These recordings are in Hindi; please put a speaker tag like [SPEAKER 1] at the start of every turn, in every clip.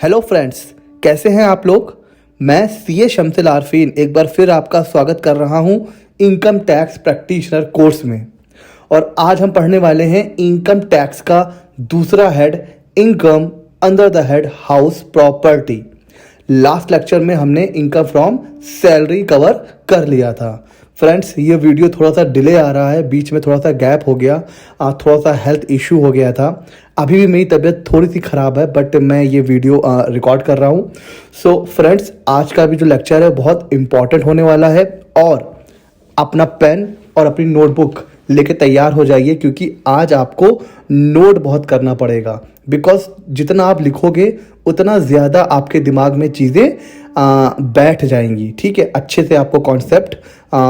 [SPEAKER 1] हेलो फ्रेंड्स, कैसे हैं आप लोग। मैं सीए शमसिल आरफीन एक बार फिर आपका स्वागत कर रहा हूं इनकम टैक्स प्रैक्टिशनर कोर्स में। और आज हम पढ़ने वाले हैं इनकम टैक्स का दूसरा head, income under the head house property. Last lecture में हमने इनकम फ्रॉम सैलरी कवर कर लिया था। फ्रेंड्स, ये वीडियो थोड़ा सा डिले आ रहा है, बीच में थोड़ा सा गैप हो गया, थोड़ा सा हेल्थ इशू हो गया था। अभी भी मेरी तबीयत थोड़ी सी ख़राब है, बट मैं ये वीडियो रिकॉर्ड कर रहा हूँ। सो फ्रेंड्स, आज का भी जो लेक्चर है बहुत इंपॉर्टेंट होने वाला है। और अपना पेन और अपनी नोटबुक लेके तैयार हो जाइए, क्योंकि आज आपको नोट बहुत करना पड़ेगा। बिकॉज जितना आप लिखोगे उतना ज़्यादा आपके दिमाग में चीज़ें बैठ जाएंगी। ठीक है, अच्छे से आपको कॉन्सेप्ट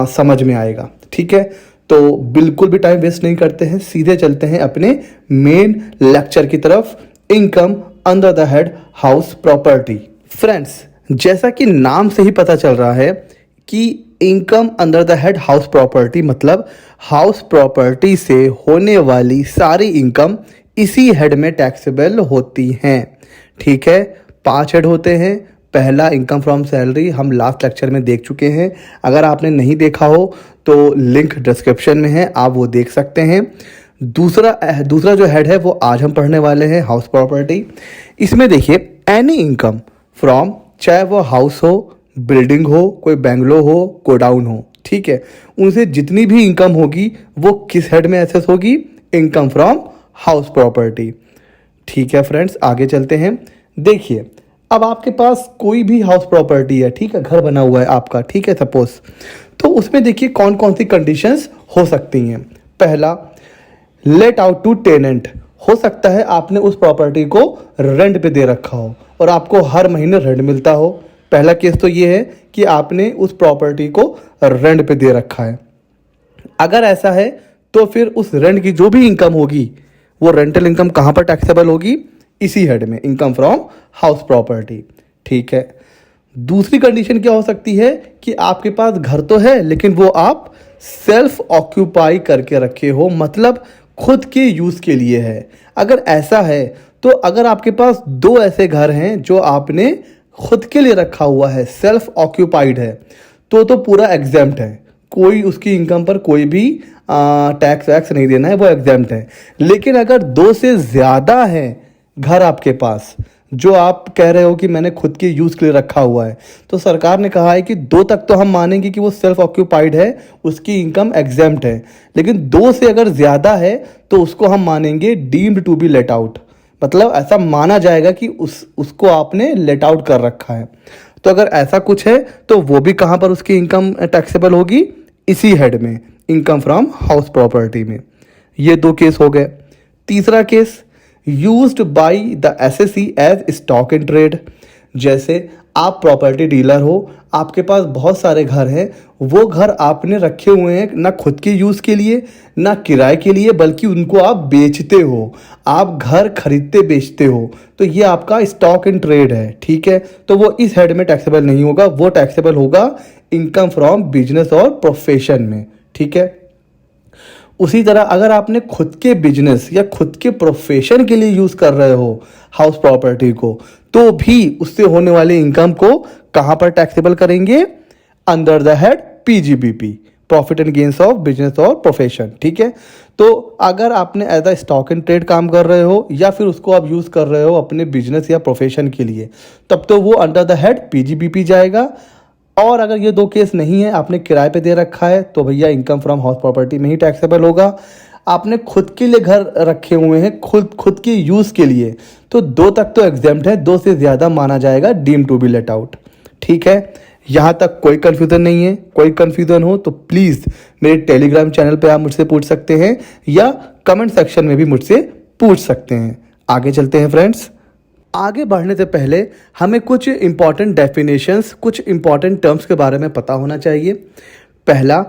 [SPEAKER 1] समझ में आएगा। ठीक है, तो बिल्कुल भी टाइम वेस्ट नहीं करते हैं, सीधे चलते हैं अपने मेन लेक्चर की तरफ, income under the head house property. Friends, जैसा कि नाम से ही पता चल रहा है कि income under the head house property मतलब हाउस प्रॉपर्टी से होने वाली सारी इनकम इसी हेड में टैक्सेबल होती हैं। ठीक है, 5 हेड होते हैं। पहला इनकम फ्रॉम सैलरी हम लास्ट लेक्चर में देख चुके हैं। अगर आपने नहीं देखा हो तो लिंक डिस्क्रिप्शन में है, आप वो देख सकते हैं। दूसरा जो हेड है वो आज हम पढ़ने वाले हैं, हाउस प्रॉपर्टी। इसमें देखिए, एनी इनकम फ्रॉम, चाहे वो हाउस हो, बिल्डिंग हो, कोई बेंगलो हो, गोडाउन हो, ठीक है, उनसे जितनी भी इनकम होगी वो किस हेड में एसेस होगी? Income from house property. ठीक है फ्रेंड्स, आगे चलते हैं। देखिए, अब आपके पास कोई भी हाउस प्रॉपर्टी है, ठीक है, घर बना हुआ है आपका, ठीक है, सपोज, तो उसमें देखिए कौन कौन सी कंडीशंस हो सकती हैं। पहला, लेट आउट टू टेनेंट। हो सकता है आपने उस प्रॉपर्टी को रेंट पे दे रखा हो और आपको हर महीने रेंट मिलता हो। पहला केस तो ये है कि आपने उस प्रॉपर्टी को रेंट पे दे रखा है। अगर ऐसा है तो फिर उस रेंट की जो भी इनकम होगी वो रेंटल इनकम कहाँ पर टैक्सेबल होगी? इसी हेड में, इनकम फ्रॉम हाउस प्रॉपर्टी। ठीक है, दूसरी कंडीशन क्या हो सकती है कि आपके पास घर तो है लेकिन वो आप सेल्फ ऑक्यूपाई करके रखे हो, मतलब खुद के यूज के लिए है। अगर ऐसा है तो अगर आपके पास 2 ऐसे घर हैं जो आपने खुद के लिए रखा हुआ है, सेल्फ ऑक्यूपाइड है, तो पूरा एग्जेम्प्ट है। कोई उसकी इनकम पर कोई भी टैक्स वैक्स नहीं देना है, वो एग्जेम्प्ट है। लेकिन अगर 2 से ज़्यादा है घर आपके पास, जो आप कह रहे हो कि मैंने खुद के यूज़ के लिए रखा हुआ है, तो सरकार ने कहा है कि 2 तक तो हम मानेंगे कि वो सेल्फ ऑक्यूपाइड है, उसकी इनकम एग्जेम्प्ट है। लेकिन 2 से अगर ज़्यादा है तो उसको हम मानेंगे deemed to be let out, मतलब ऐसा माना जाएगा कि उसको आपने लेट आउट कर रखा है। तो अगर ऐसा कुछ है तो वो भी कहाँ पर उसकी इनकम टैक्सेबल होगी? इसी हेड में, इनकम फ्रॉम हाउस प्रॉपर्टी में। ये 2 केस हो गए। तीसरा case, used by the assessee as stock in trade. जैसे आप प्रॉपर्टी डीलर हो, आपके पास बहुत सारे घर हैं, वो घर आपने रखे हुए हैं ना खुद के यूज़ के लिए ना किराए के लिए, बल्कि उनको आप बेचते हो, आप घर खरीदते बेचते हो, तो ये आपका स्टॉक इन ट्रेड है। ठीक है, तो वो इस हेड में टैक्सेबल नहीं होगा, वो टैक्सेबल होगा इनकम फ्रॉम बिजनेस और प्रोफेशन में। ठीक है, उसी तरह अगर आपने खुद के बिजनेस या खुद के प्रोफेशन के लिए यूज कर रहे हो हाउस प्रॉपर्टी को, तो भी उससे होने वाली इनकम को कहां पर टैक्सेबल करेंगे? Under the head PGBP, profit and gains of business और प्रोफेशन। ठीक है, तो अगर आपने as a stock in trade काम कर रहे हो या फिर उसको आप यूज कर रहे हो अपने बिजनेस या प्रोफेशन के लिए, तब तो वो अंडर द हेड पीजीबीपी जाएगा। और अगर ये 2 केस नहीं है, आपने किराए पे दे रखा है, तो भैया इनकम फ्रॉम हाउस प्रॉपर्टी में ही टैक्सेबल होगा। आपने खुद के लिए घर रखे हुए हैं, खुद के यूज़ के लिए, तो 2 तक तो एग्जेम्प्ट है, 2 से ज़्यादा माना जाएगा deem to be let out. ठीक है, यहाँ तक कोई कन्फ्यूज़न नहीं है। कोई कन्फ्यूज़न हो तो प्लीज़ मेरे टेलीग्राम चैनल पे आप मुझसे पूछ सकते हैं या कमेंट सेक्शन में भी मुझसे पूछ सकते हैं। आगे चलते हैं फ्रेंड्स। आगे बढ़ने से पहले हमें कुछ इंपॉर्टेंट डेफिनेशंस, कुछ इंपॉर्टेंट टर्म्स के बारे में पता होना चाहिए। पहला,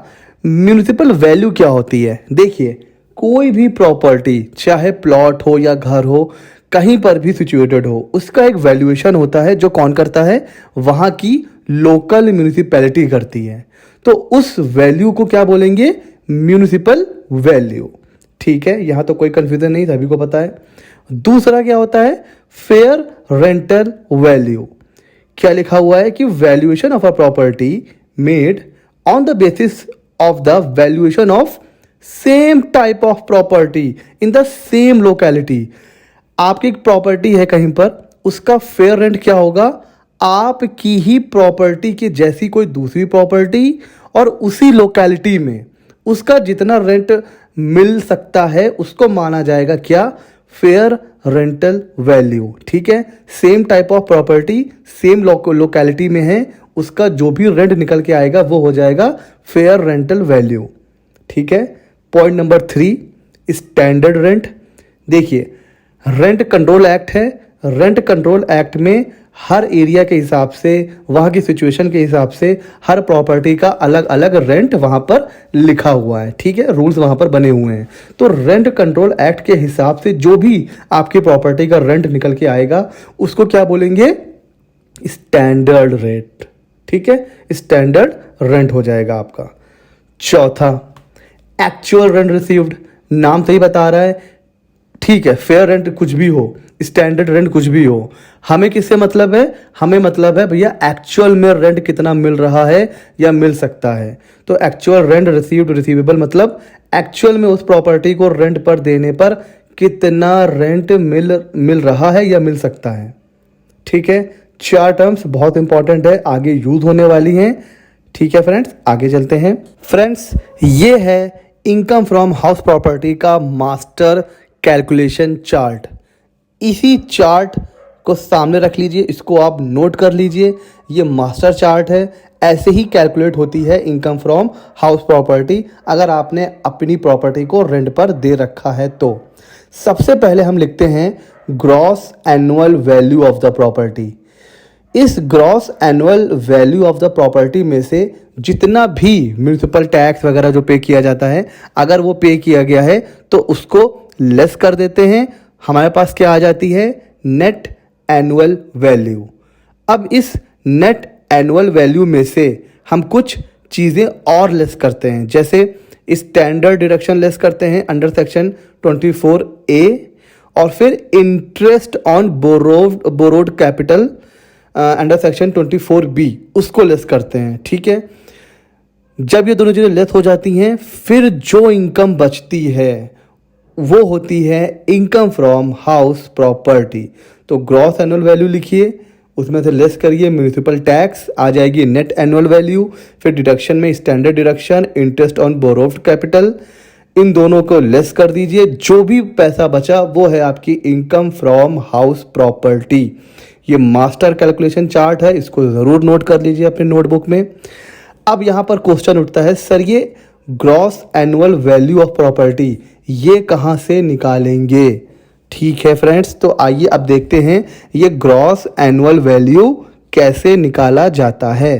[SPEAKER 1] म्यूनिसिपल वैल्यू क्या होती है? देखिए, कोई भी प्रॉपर्टी, चाहे प्लॉट हो या घर हो, कहीं पर भी सिचुएटेड हो, उसका एक वैल्यूएशन होता है जो कौन करता है? वहाँ की लोकल म्यूनिसिपैलिटी करती है। तो उस वैल्यू को क्या बोलेंगे? Municipal value. ठीक है, यहाँ तो कोई कंफ्यूजन नहीं, सभी को पता है। दूसरा क्या होता है, फेयर रेंटल वैल्यू। क्या लिखा हुआ है कि valuation of a property made on the basis of the valuation of same type of property in the same locality. आपकी एक प्रॉपर्टी है कहीं पर, उसका फेयर रेंट क्या होगा, आपकी ही प्रॉपर्टी की जैसी कोई दूसरी प्रॉपर्टी और उसी लोकेलिटी में उसका जितना रेंट मिल सकता है उसको माना जाएगा क्या, फेयर रेंटल वैल्यू। ठीक है, same type of property same locality में है, उसका जो भी रेंट निकल के आएगा वो हो जाएगा फेयर रेंटल वैल्यू। ठीक है, पॉइंट नंबर 3, स्टैंडर्ड रेंट। देखिए, रेंट कंट्रोल एक्ट है, रेंट कंट्रोल एक्ट में हर एरिया के हिसाब से, वहाँ की सिचुएशन के हिसाब से हर प्रॉपर्टी का अलग अलग रेंट वहाँ पर लिखा हुआ है। ठीक है, रूल्स वहाँ पर बने हुए हैं। तो रेंट कंट्रोल एक्ट के हिसाब से जो भी आपकी प्रॉपर्टी का रेंट निकल के आएगा उसको क्या बोलेंगे, स्टैंडर्ड रेट। ठीक है, स्टैंडर्ड रेंट हो जाएगा आपका। चौथा, एक्चुअल रेंट रिसीव्ड। नाम सही बता रहा है, ठीक है, फेयर रेंट कुछ भी हो, स्टैंडर्ड रेंट कुछ भी हो, हमें किससे मतलब है, हमें मतलब है भैया एक्चुअल में रेंट कितना मिल रहा है या मिल सकता है। तो एक्चुअल रेंट रिसीव्ड रिसीवेबल मतलब एक्चुअल में उस प्रॉपर्टी को रेंट पर देने पर कितना रेंट मिल रहा है या मिल सकता है। ठीक है, 4 टर्म्स बहुत इंपॉर्टेंट है, आगे यूज होने वाली हैं। ठीक है फ्रेंड्स, आगे चलते हैं। फ्रेंड्स, ये है इनकम फ्रॉम हाउस प्रॉपर्टी का मास्टर कैलकुलेशन चार्ट। इसी चार्ट को सामने रख लीजिए, इसको आप नोट कर लीजिए, ये मास्टर चार्ट है। ऐसे ही कैलकुलेट होती है इनकम फ्रॉम हाउस प्रॉपर्टी अगर आपने अपनी प्रॉपर्टी को रेंट पर दे रखा है तो। सबसे पहले हम लिखते हैं gross annual value of the property. इस gross annual value of the property में से जितना भी म्यूनिसिपल टैक्स वगैरह जो पे किया जाता है, अगर वो पे किया गया है तो उसको लेस कर देते हैं। हमारे पास क्या आ जाती है, नेट एनुअल वैल्यू। अब इस नेट एनुअल वैल्यू में से हम कुछ चीज़ें और लेस करते हैं, जैसे स्टैंडर्ड डिडक्शन लेस करते हैं अंडर सेक्शन 24A, और फिर interest on borrowed capital under section 24B उसको लेस करते हैं। ठीक है, जब ये दोनों चीज़ें लेस हो जाती हैं फिर जो इनकम बचती है वो होती है इनकम फ्रॉम हाउस प्रॉपर्टी। तो ग्रॉस एनुअल वैल्यू लिखिए, उसमें से लेस करिए म्यूनिसिपल टैक्स, आ जाएगी नेट एनुअल वैल्यू, फिर डिडक्शन में standard deduction, interest on borrowed capital, इन दोनों को लेस कर दीजिए। जो भी पैसा बचा वो है आपकी इनकम फ्रॉम हाउस प्रॉपर्टी। ये मास्टर कैलकुलेशन चार्ट है, इसको ज़रूर नोट कर लीजिए अपने नोटबुक में। अब यहाँ पर क्वेश्चन उठता है, सर ये gross annual value of property ये कहाँ से निकालेंगे। ठीक है फ्रेंड्स, तो आइए अब देखते हैं ये ग्रॉस एनुअल वैल्यू कैसे निकाला जाता है।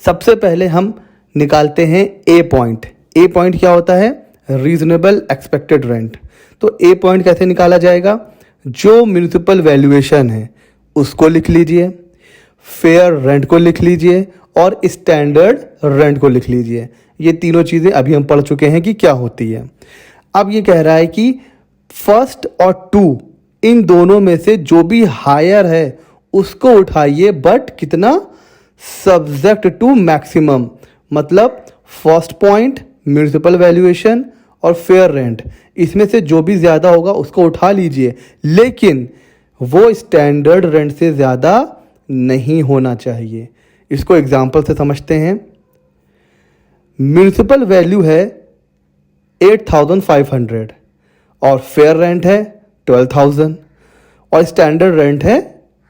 [SPEAKER 1] सबसे पहले हम निकालते हैं ए पॉइंट। ए पॉइंट क्या होता है, रीजनेबल एक्सपेक्टेड रेंट। तो ए पॉइंट कैसे निकाला जाएगा, जो म्यूनिसिपल वैल्यूएशन है उसको लिख लीजिए, फेयर रेंट को लिख लीजिए और स्टैंडर्ड रेंट को लिख लीजिए। ये तीनों चीज़ें अभी हम पढ़ चुके हैं कि क्या होती है। अब ये कह रहा है कि फर्स्ट और 2 इन दोनों में से जो भी हायर है उसको उठाइए, बट कितना, सब्जेक्ट टू मैक्सिमम। मतलब फर्स्ट पॉइंट म्यूनिसिपल वैल्यूएशन और फेयर रेंट, इसमें से जो भी ज़्यादा होगा उसको उठा लीजिए, लेकिन वो स्टैंडर्ड रेंट से ज़्यादा नहीं होना चाहिए। इसको एग्जाम्पल से समझते हैं। म्यूनिसिपल वैल्यू है 8,500 और फेयर रेंट है 12,000 और स्टैंडर्ड रेंट है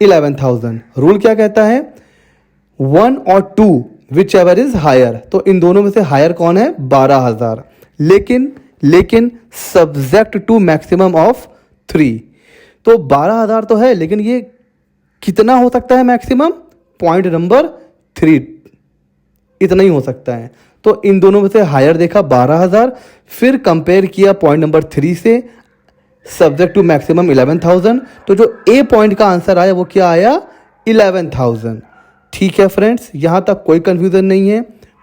[SPEAKER 1] 11,000। रूल क्या कहता है, 1 और 2 विच एवर इज हायर। तो इन दोनों में से हायर कौन है, 12,000, लेकिन सब्जेक्ट टू मैक्सिमम ऑफ 3। तो 12,000 तो है, लेकिन ये कितना हो सकता है मैक्सिमम, पॉइंट नंबर 3 इतना ही हो सकता है। तो इन दोनों में से हायर देखा 12,000, फिर कंपेयर किया पॉइंट नंबर 3 से, सब्जेक्ट टू मैक्सिमम 11,000। तो जो ए पॉइंट का आंसर आया वो क्या आया, 11,000। ठीक है फ्रेंड्स, यहां तक कोई कंफ्यूजन नहीं है।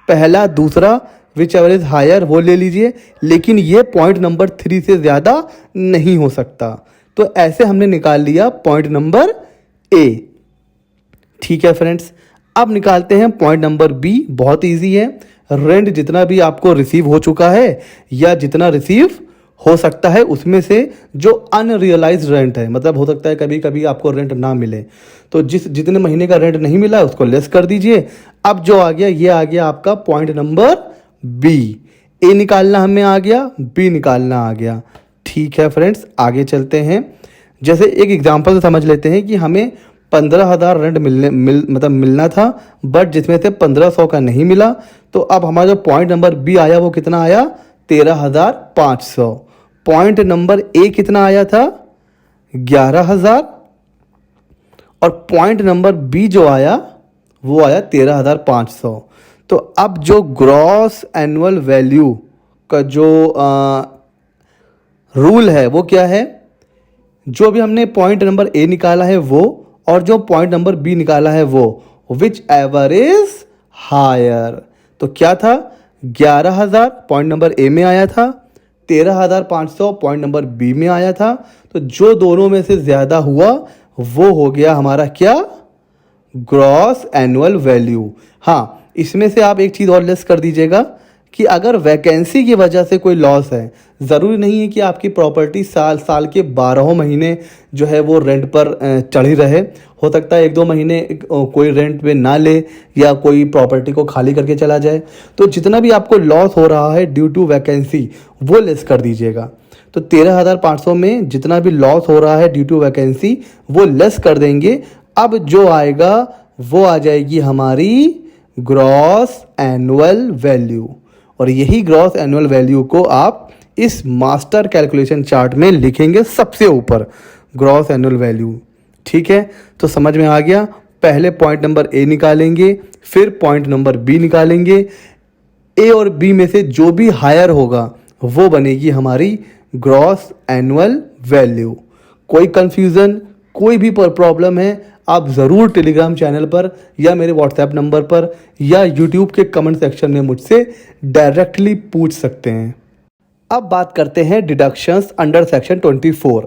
[SPEAKER 1] पहला दूसरा विच एवर इज हायर वो ले लीजिए, लेकिन ये पॉइंट नंबर 3 से ज़्यादा नहीं हो सकता। तो ऐसे हमने निकाल लिया पॉइंट नंबर ए। ठीक है फ्रेंड्स, अब निकालते हैं पॉइंट नंबर बी। बहुत इजी है। रेंट जितना भी आपको रिसीव हो चुका है या जितना रिसीव हो सकता है उसमें से जो अनरियलाइज रेंट है, मतलब हो सकता है कभी कभी आपको रेंट ना मिले, तो जितने महीने का रेंट नहीं मिला उसको लेस कर दीजिए। अब जो आ गया ये आ गया आपका पॉइंट नंबर बी। ए निकालना हमें आ गया, बी निकालना आ गया। ठीक है फ्रेंड्स, आगे चलते हैं। जैसे एक एग्जांपल से समझ लेते हैं कि हमें 15,000 रेंट मिलना था, बट जिसमें से 1,500 का नहीं मिला। तो अब हमारा जो पॉइंट नंबर बी आया वो कितना आया, 13,500। पॉइंट नंबर ए कितना आया था, 11,000। और पॉइंट नंबर बी जो आया वो आया 13,500। तो अब जो ग्रॉस एनुअल वैल्यू का जो रूल है वो क्या है, जो भी हमने पॉइंट नंबर ए निकाला है वो, और जो पॉइंट नंबर बी निकाला है वो, विच एवर इज हायर। तो क्या था, 11,000 पॉइंट नंबर ए में आया था, 13,500 पॉइंट नंबर बी में आया था। तो जो दोनों में से ज्यादा हुआ वो हो गया हमारा क्या, ग्रॉस एनुअल वैल्यू। हाँ, इसमें से आप एक चीज़ और लेस कर दीजिएगा कि अगर वैकेंसी की वजह से कोई लॉस है, ज़रूरी नहीं है कि आपकी प्रॉपर्टी साल के 12 महीने जो है वो रेंट पर चढ़ी रहे। हो सकता है 1-2 महीने कोई रेंट पे ना ले या कोई प्रॉपर्टी को खाली करके चला जाए। तो जितना भी आपको लॉस हो रहा है ड्यू टू वैकेंसी वो लेस कर दीजिएगा। तो 13,500 में जितना भी लॉस हो रहा है ड्यू टू वैकेंसी वो लेस कर देंगे। अब जो आएगा वो आ जाएगी हमारी ग्रॉस एनुअल वैल्यू। और यही ग्रॉस एनुअल वैल्यू को आप इस मास्टर कैलकुलेशन चार्ट में लिखेंगे सबसे ऊपर, ग्रॉस एनुअल वैल्यू। ठीक है, तो समझ में आ गया। पहले पॉइंट नंबर ए निकालेंगे, फिर पॉइंट नंबर बी निकालेंगे। ए और बी में से जो भी हायर होगा वो बनेगी हमारी ग्रॉस एनुअल वैल्यू। कोई कंफ्यूजन, कोई भी प्रॉब्लम है, आप ज़रूर टेलीग्राम चैनल पर या मेरे व्हाट्सएप नंबर पर या यूट्यूब के कमेंट सेक्शन में मुझसे डायरेक्टली पूछ सकते हैं। अब बात करते हैं डिडक्शंस अंडर सेक्शन 24।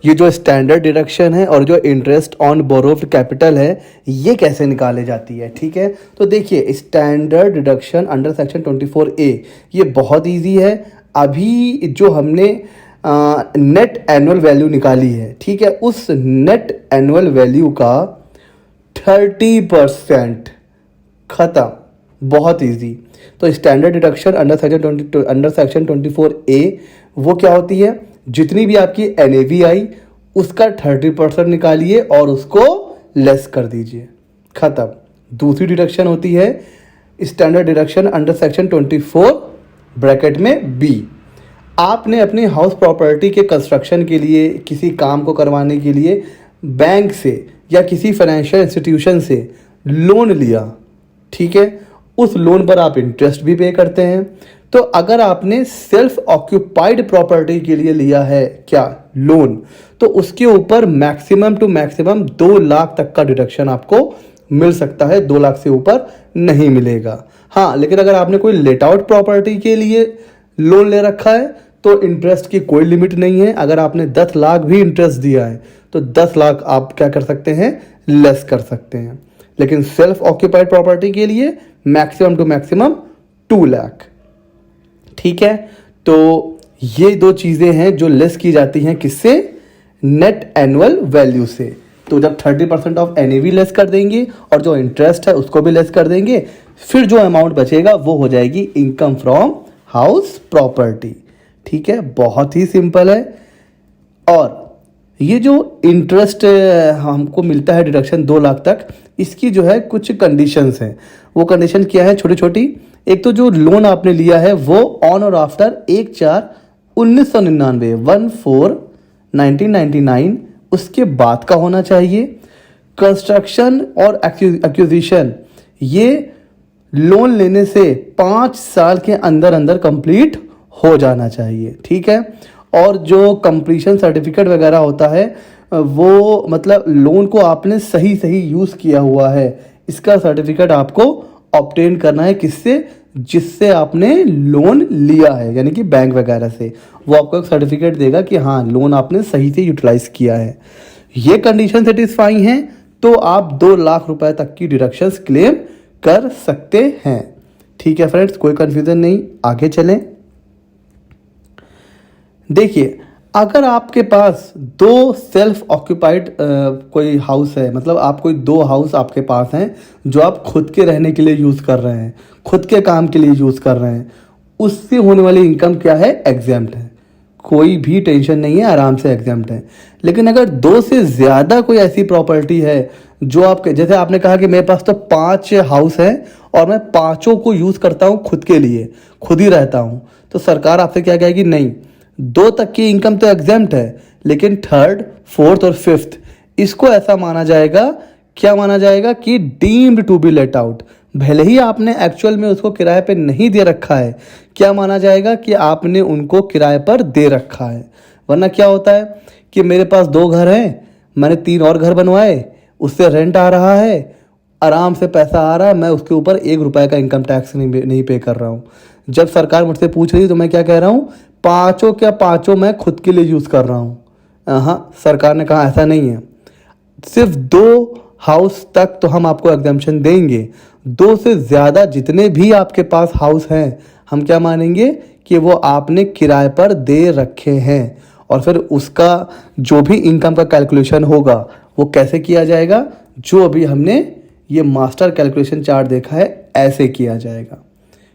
[SPEAKER 1] ये जो स्टैंडर्ड डिडक्शन है और जो इंटरेस्ट ऑन बोरोव्ड कैपिटल है ये कैसे निकाले जाती है। ठीक है, तो देखिए standard deduction under section 24A ये बहुत इजी है। अभी जो हमने नेट एनुअल वैल्यू निकाली है, ठीक है, उस नेट एनुअल वैल्यू का 30% खत्म। बहुत इजी। तो standard deduction under section 24A वो क्या होती है, जितनी भी आपकी NAV आई उसका 30% निकालिए और उसको लेस कर दीजिए, खत्म। दूसरी डिडक्शन होती है standard deduction under section 24 bracket में B। आपने अपने हाउस प्रॉपर्टी के कंस्ट्रक्शन के लिए, किसी काम को करवाने के लिए बैंक से या किसी फाइनेंशियल इंस्टीट्यूशन से लोन लिया, ठीक है, उस लोन पर आप इंटरेस्ट भी पे करते हैं। तो अगर आपने सेल्फ ऑक्यूपाइड प्रॉपर्टी के लिए लिया है क्या लोन, तो उसके ऊपर मैक्सिमम टू मैक्सिमम 2 लाख तक का डिडक्शन आपको मिल सकता है, 2 लाख से ऊपर नहीं मिलेगा। हाँ, लेकिन अगर आपने कोई लेट आउट प्रॉपर्टी के लिए लोन ले रखा है तो इंटरेस्ट की कोई लिमिट नहीं है। अगर आपने 10 लाख भी इंटरेस्ट दिया है तो 10 लाख आप क्या कर सकते हैं, लेस कर सकते हैं। लेकिन सेल्फ ऑक्यूपाइड प्रॉपर्टी के लिए मैक्सिमम टू मैक्सिमम 2 लाख। ठीक है, तो ये 2 चीजें हैं जो लेस की जाती हैं किससे, नेट एनुअल वैल्यू से। तो जब 30% ऑफ NAV लेस कर देंगे और जो इंटरेस्ट है उसको भी लेस कर देंगे, फिर जो अमाउंट बचेगा वो हो जाएगी इनकम फ्रॉम हाउस प्रॉपर्टी। ठीक है, बहुत ही सिंपल है। और ये जो इंटरेस्ट हमको मिलता है डिडक्शन 2 लाख तक, इसकी जो है कुछ कंडीशंस हैं। वो कंडीशन क्या है, छोटी छोटी। एक तो जो लोन आपने लिया है वो ऑन और आफ्टर 1/4/1999 1/4/1999 उसके बाद का होना चाहिए। कंस्ट्रक्शन और एक्विजिशन ये लोन लेने से 5 साल के अंदर अंदर कंप्लीट हो जाना चाहिए। ठीक है, और जो कंप्लीशन सर्टिफिकेट वगैरह होता है वो मतलब लोन को आपने सही यूज़ किया हुआ है, इसका सर्टिफिकेट आपको ऑब्टेन करना है किससे, जिससे आपने लोन लिया है, यानी कि बैंक वगैरह से, वो आपको एक सर्टिफिकेट देगा कि हाँ लोन आपने सही से यूटिलाइज किया है। ये कंडीशन सेटिस्फाई हैं तो आप 2 लाख रुपए तक की डिडक्शंस क्लेम कर सकते हैं। ठीक है फ्रेंड्स, कोई कंफ्यूजन नहीं, आगे चलें। देखिए, अगर आपके पास 2 सेल्फ ऑक्यूपाइड कोई हाउस है, मतलब आप कोई 2 हाउस आपके पास हैं जो आप खुद के रहने के लिए यूज़ कर रहे हैं, खुद के काम के लिए यूज़ कर रहे हैं, उससे होने वाली इनकम क्या है, एग्जाम्प्ट है, कोई भी टेंशन नहीं है, आराम से एग्जाम्प्ट है। लेकिन अगर 2 से ज़्यादा कोई ऐसी प्रॉपर्टी है जो आपके, जैसे आपने कहा कि मेरे पास तो 5 हाउस हैं और मैं 5 को यूज़ करता हूँ खुद के लिए, खुद ही रहता हूँ, तो सरकार आपसे क्या कहेगी, नहीं 2 तक की इनकम तो एग्जाम्प्ट है, लेकिन 3rd, 4th और 5th इसको ऐसा माना जाएगा, क्या माना जाएगा कि deemed to be let out. भले ही आपने एक्चुअल में उसको किराए पे नहीं दे रखा है, क्या माना जाएगा कि आपने उनको किराए पर दे रखा है। वरना क्या होता है कि मेरे पास 2 घर हैं, मैंने 3 और घर बनवाए, उससे रेंट आ रहा है, आराम से पैसा आ रहा है, मैं उसके ऊपर 1 रुपए का इनकम टैक्स नहीं पे कर रहा हूँ। जब सरकार मुझसे पूछ रही है तो मैं क्या कह रहा हूँ, 5 मैं खुद के लिए यूज़ कर रहा हूँ। हाँ, सरकार ने कहा ऐसा नहीं है, सिर्फ 2 हाउस तक तो हम आपको एग्जाम्पशन देंगे, 2 से ज़्यादा जितने भी आपके पास हाउस हैं हम क्या मानेंगे कि वो आपने किराए पर दे रखे हैं। और फिर उसका जो भी इनकम का कैलकुलेशन होगा वो कैसे किया जाएगा, जो अभी हमने ये मास्टर कैलकुलेशन चार्ट देखा है ऐसे किया जाएगा।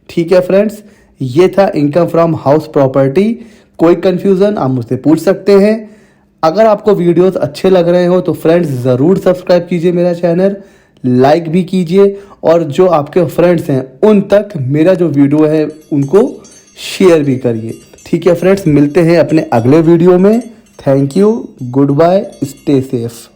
[SPEAKER 1] ठीक है फ्रेंड्स, ये था इनकम फ्रॉम हाउस प्रॉपर्टी। कोई कंफ्यूजन आप मुझसे पूछ सकते हैं। अगर आपको वीडियोस अच्छे लग रहे हो तो फ्रेंड्स ज़रूर सब्सक्राइब कीजिए मेरा चैनल, लाइक भी कीजिए, और जो आपके फ्रेंड्स हैं उन तक मेरा जो वीडियो है उनको शेयर भी करिए। ठीक है फ्रेंड्स, मिलते हैं अपने अगले वीडियो में। Thank you, goodbye, stay safe.